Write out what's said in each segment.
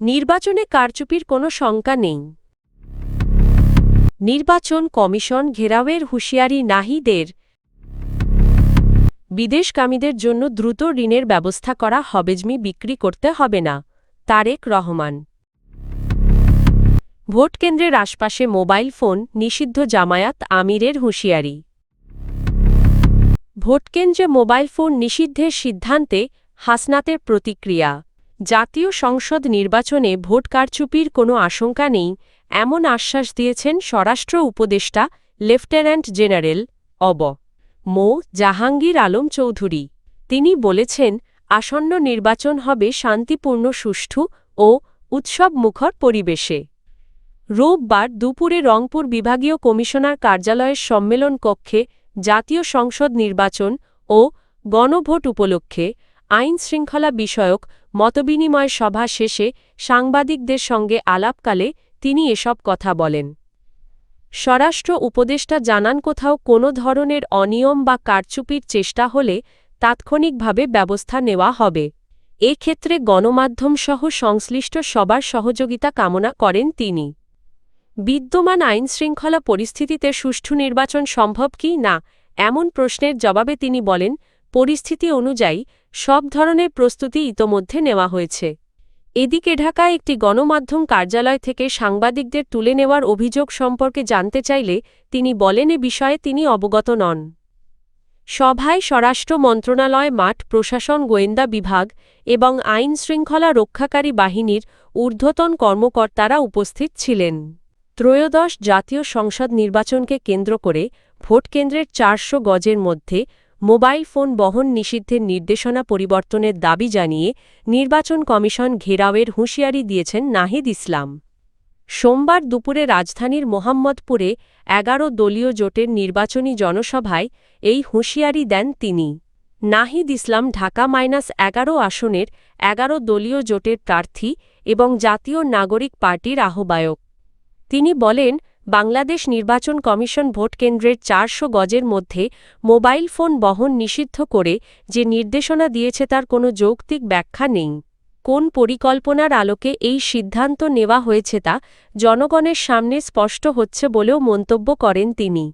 নির্বাচনে কারচুপির কোনো শঙ্কা নেই। নির্বাচন কমিশন ঘেরাওয়ের হুঁশিয়ারি নাহিদের। বিদেশগামীদের জন্য দ্রুত ঋণের ব্যবস্থা করা হবেজমি বিক্রি করতে হবে না। তারেক রহমান। ভোটকেন্দ্রের আশপাশে মোবাইল ফোন নিষিদ্ধ জামায়াত আমিরের হুঁশিয়ারি। ভোটকেন্দ্রে মোবাইল ফোন নিষিদ্ধের সিদ্ধান্তে হাসনাতের প্রতিক্রিয়া। জাতীয় সংসদ নির্বাচনে ভোট কারচুপির কোনো আশঙ্কা নেই এমন আশ্বাস দিয়েছেন স্বরাষ্ট্র উপদেষ্টা লেফটেন্যান্ট জেনারেল অব. মো. জাহাঙ্গীর আলম চৌধুরী। তিনি বলেছেন, আসন্ন নির্বাচন হবে শান্তিপূর্ণ, সুষ্ঠু ও উৎসবমুখর পরিবেশে। রোববার দুপুরে রংপুর বিভাগীয় কমিশনার কার্যালয়ের সম্মেলন কক্ষে জাতীয় সংসদ নির্বাচন ও গণভোট উপলক্ষে আইন-শৃঙ্খলা বিষয়ক মতবিনিময় সভা শেষে সাংবাদিকদের সঙ্গে আলাপকালে তিনি এসব কথা বলেন। স্বরাষ্ট্র উপদেষ্টা জানান, কোথাও কোনো ধরনের অনিয়ম বা কারচুপির চেষ্টা হলে তাৎক্ষণিকভাবে ব্যবস্থা নেওয়া হবে। এ ক্ষেত্রে গণমাধ্যমসহ সংশ্লিষ্ট সবার সহযোগিতা কামনা করেন তিনি। বিদ্যমান আইনশৃঙ্খলা পরিস্থিতিতে সুষ্ঠু নির্বাচন সম্ভব কি না এমন প্রশ্নের জবাবে তিনি বলেন, পরিস্থিতি অনুযায়ী সব ধরনের প্রস্তুতি ইতোমধ্যে নেওয়া হয়েছে। এদিকে ঢাকায় একটি গণমাধ্যম কার্যালয় থেকে সাংবাদিকদের তুলে নেওয়ার অভিযোগ সম্পর্কে জানতে চাইলে তিনি বলেন, এ বিষয়ে তিনি অবগত নন। সভায় স্বরাষ্ট্র মন্ত্রণালয়, মাঠ প্রশাসন, গোয়েন্দা বিভাগ এবং আইন-শৃঙ্খলা রক্ষাকারী বাহিনীর ঊর্ধ্বতন কর্মকর্তারা উপস্থিত ছিলেন। ত্রয়োদশ জাতীয় সংসদ নির্বাচনকে কেন্দ্র করে ভোটকেন্দ্রের ৪০০ গজের মধ্যে মোবাইল ফোন বহন নিষিদ্ধের নির্দেশনা পরিবর্তনের দাবি জানিয়ে নির্বাচন কমিশন ঘেরাওয়ের হুঁশিয়ারি দিয়েছেন নাহিদ ইসলাম। সোমবার দুপুরে রাজধানীর মোহাম্মদপুরে ১১ দলীয় জোটের নির্বাচনী জনসভায় এই হুঁশিয়ারি দেন তিনি। নাহিদ ইসলাম ঢাকা-11 আসনের ১১ দলীয় জোটের প্রার্থী এবং জাতীয় নাগরিক পার্টির আহ্বায়ক। তিনি বলেন, বাংলাদেশ নির্বাচন কমিশন ভোটকেন্দ্রের ৪০০ গজের মধ্যে মোবাইল ফোন বহন নিষিদ্ধ করে যে নির্দেশনা দিয়েছে তার কোনো যৌক্তিক ব্যাখ্যা নেই। কোন পরিকল্পনার আলোকে এই সিদ্ধান্ত নেওয়া হয়েছে তা জনগণের সামনে স্পষ্ট হচ্ছে বলেও মন্তব্য করেন তিনি।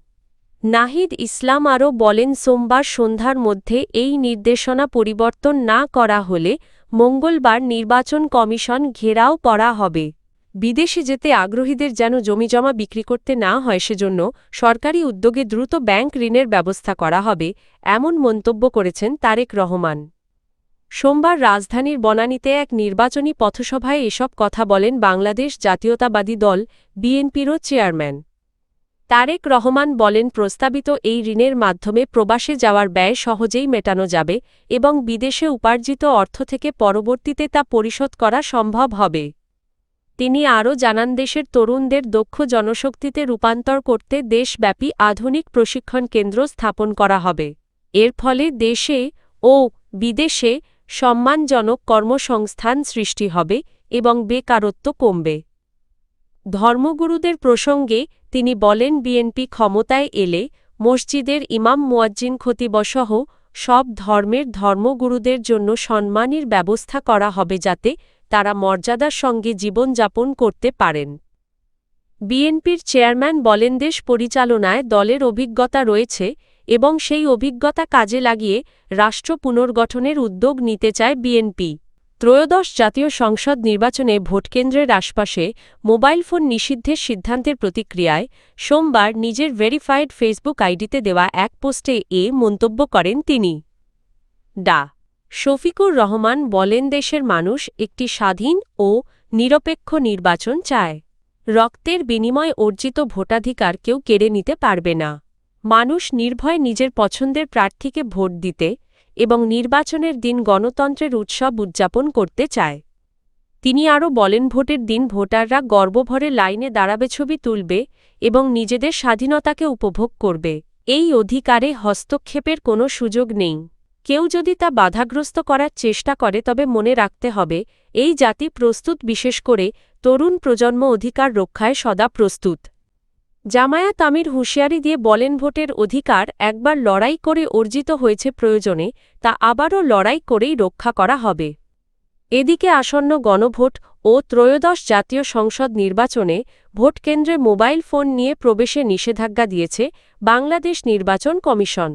নাহিদ ইসলাম আরও বলেন, সোমবার সন্ধ্যার মধ্যে এই নির্দেশনা পরিবর্তন না করা হলে মঙ্গলবার নির্বাচন কমিশন ঘেরাও করা হবে। বিদেশে যেতে আগ্রহীদের যেন জমিজমা বিক্রি করতে না হয় সেজন্য সরকারি উদ্যোগে দ্রুত ব্যাংক ঋণের ব্যবস্থা করা হবে এমন মন্তব্য করেছেন তারেক রহমান। সোমবার রাজধানীর বনানীতে এক নির্বাচনী পথসভায় এসব কথা বলেন বাংলাদেশ জাতীয়তাবাদী দল বিএনপিরও চেয়ারম্যান তারেক রহমান বলেন, প্রস্তাবিত এই ঋণের মাধ্যমে প্রবাসে যাওয়ার ব্যয় সহজেই মেটানো যাবে এবং বিদেশে উপার্জিত অর্থ থেকে পরবর্তীতে তা পরিশোধ করা সম্ভব হবে। তিনি আরও জানান, দেশের তরুণদের দক্ষ জনশক্তিতে রূপান্তর করতে দেশব্যাপী আধুনিক প্রশিক্ষণ কেন্দ্র স্থাপন করা হবে। এর ফলে দেশে ও বিদেশে সম্মানজনক কর্মসংস্থান সৃষ্টি হবে এবং বেকারত্ব কমবে। ধর্মগুরুদের প্রসঙ্গে তিনি বলেন, বিএনপি ক্ষমতায় এলে মসজিদের ইমাম, মুয়াজ্জিন, খতিবসহ সব ধর্মের ধর্মগুরুদের জন্য সম্মানীর ব্যবস্থা করা হবে যাতে তারা মর্যাদার সঙ্গে জীবনযাপন করতে পারেন। বিএনপির চেয়ারম্যান বলেন, দেশ পরিচালনায় দলের অভিজ্ঞতা রয়েছে এবং সেই অভিজ্ঞতা কাজে লাগিয়ে রাষ্ট্র পুনর্গঠনের উদ্যোগ নিতে চায় বিএনপি। ত্রয়োদশ জাতীয় সংসদ নির্বাচনে ভোটকেন্দ্রের আশপাশে মোবাইল ফোন নিষিদ্ধের সিদ্ধান্তের প্রতিক্রিয়ায় সোমবার নিজের ভেরিফাইড ফেসবুক আইডিতে দেওয়া এক পোস্টে এ মন্তব্য করেন তিনি। ডা. শফিকুর রহমান বলেন, দেশের মানুষ একটি স্বাধীন ও নিরপেক্ষ নির্বাচন চায়। রক্তের বিনিময়ে অর্জিত ভোটাধিকার কেউ কেড়ে নিতে পারবে না। মানুষ নির্ভয়ে নিজের পছন্দের প্রার্থীকে ভোট দিতে এবং নির্বাচনের দিন গণতন্ত্রের উৎসব উদযাপন করতে চায়। তিনি আরও বলেন, ভোটের দিন ভোটাররা গর্বভরে লাইনে দাঁড়াবে, ছবি তুলবে এবং নিজেদের স্বাধীনতাকে উপভোগ করবে। এই অধিকারে হস্তক্ষেপের কোনো সুযোগ নেই। কেউ যদি তা বাধাগ্রস্ত করার চেষ্টা করে তবে মনে রাখতে হবে, এই জাতি প্রস্তুত, বিশেষ করে তরুণ প্রজন্ম অধিকার রক্ষায় সদা প্রস্তুত। জামায়াত আমির হুঁশিয়ারি দিয়ে বলেন, ভোটের অধিকার একবার লড়াই করে অর্জিত হয়েছে, প্রয়োজনে তা আবারও লড়াই করেই রক্ষা করা হবে। এদিকে আসন্ন গণভোট ও ত্রয়োদশ জাতীয় সংসদ নির্বাচনে ভোটকেন্দ্রে মোবাইল ফোন নিয়ে প্রবেশে নিষেধাজ্ঞা দিয়েছে বাংলাদেশ নির্বাচন কমিশন।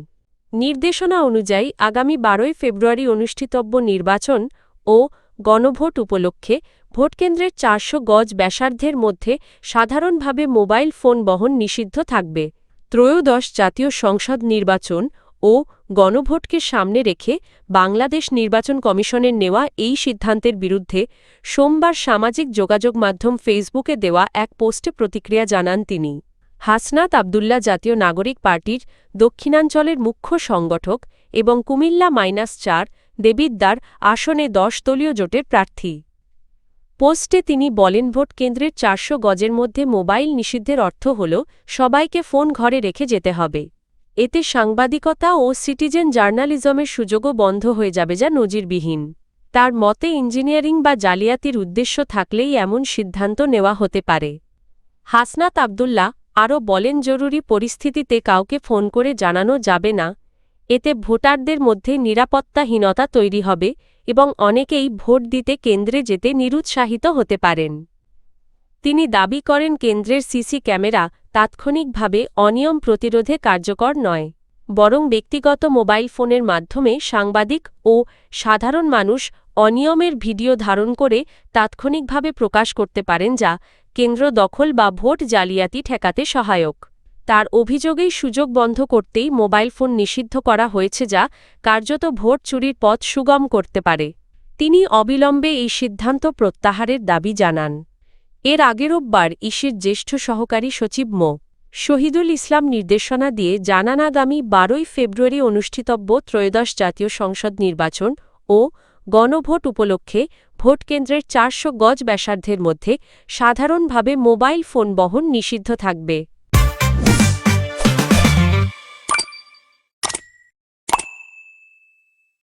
নির্দেশনা অনুযায়ী আগামী ১২ ফেব্রুয়ারি অনুষ্ঠিতব্য নির্বাচন ও গণভোট উপলক্ষে ভোটকেন্দ্রের ৪০০ গজ ব্যাসার্ধের মধ্যে সাধারণভাবে মোবাইল ফোন বহন নিষিদ্ধ থাকবে। ত্রয়োদশ জাতীয় সংসদ নির্বাচন ও গণভোটকে সামনে রেখে বাংলাদেশ নির্বাচন কমিশনের নেওয়া এই সিদ্ধান্তের বিরুদ্ধে সোমবার সামাজিক যোগাযোগ মাধ্যম ফেসবুকে দেওয়া এক পোস্টে প্রতিক্রিয়া জানান তিনি। হাসনাত আব্দুল্লাহ জাতীয় নাগরিক পার্টির দক্ষিণাঞ্চলের মুখ্য সংগঠক এবং কুমিল্লা-৪ দেবিদ্বার আসনে ১০ দলীয় জোটের প্রার্থী। পোস্টে তিনি বলেন, ভোট কেন্দ্রের ৪০০ গজের মধ্যে মোবাইল নিষিদ্ধের অর্থ হল সবাইকে ফোন ঘরে রেখে যেতে হবে। এতে সাংবাদিকতা ও সিটিজেন জার্নালিজমের সুযোগও বন্ধ হয়ে যাবে, যা নজিরবিহীন। তার মতে ইঞ্জিনিয়ারিং বা জালিয়াতির উদ্দেশ্য থাকলেই এমন সিদ্ধান্ত নেওয়া হতে পারে। হাসনাত আব্দুল্লাহ আরও বলেন, জরুরি পরিস্থিতিতে কাউকে ফোন করে জানানো যাবে না। এতে ভোটারদের মধ্যে নিরাপত্তাহীনতা তৈরি হবে এবং অনেকেই ভোট দিতে কেন্দ্রে যেতে নিরুৎসাহিত হতে পারেন। তিনি দাবি করেন, কেন্দ্রের সিসি ক্যামেরা তাৎক্ষণিকভাবে অনিয়ম প্রতিরোধে কার্যকর নয়, বরং ব্যক্তিগত মোবাইল ফোনের মাধ্যমে সাংবাদিক ও সাধারণ মানুষ অনিয়মের ভিডিও ধারণ করে তাৎক্ষণিকভাবে প্রকাশ করতে পারেন, যা কেন্দ্র দখল বা ভোট জালিয়াতি ঠেকাতে সহায়ক। তার অভিযোগেই সুযোগ বন্ধ করতেই মোবাইল ফোন নিষিদ্ধ করা হয়েছে, যা কার্যত ভোট চুরির পথ সুগম করতে পারে। তিনি অবিলম্বে এই সিদ্ধান্ত প্রত্যাহারের দাবি জানান। এর আগে রোববার ইসির জ্যেষ্ঠ সহকারী সচিব মো. শহীদুল ইসলাম নির্দেশনা দিয়ে জানান, আগামী ১২ ফেব্রুয়ারি অনুষ্ঠিতব্য ত্রয়োদশ জাতীয় সংসদ নির্বাচন ও গণভোট উপলক্ষে ভোটকেন্দ্রের ৪০০ গজ ব্যাসার্ধের মধ্যে সাধারণভাবে মোবাইল ফোন বহন নিষিদ্ধ থাকবে।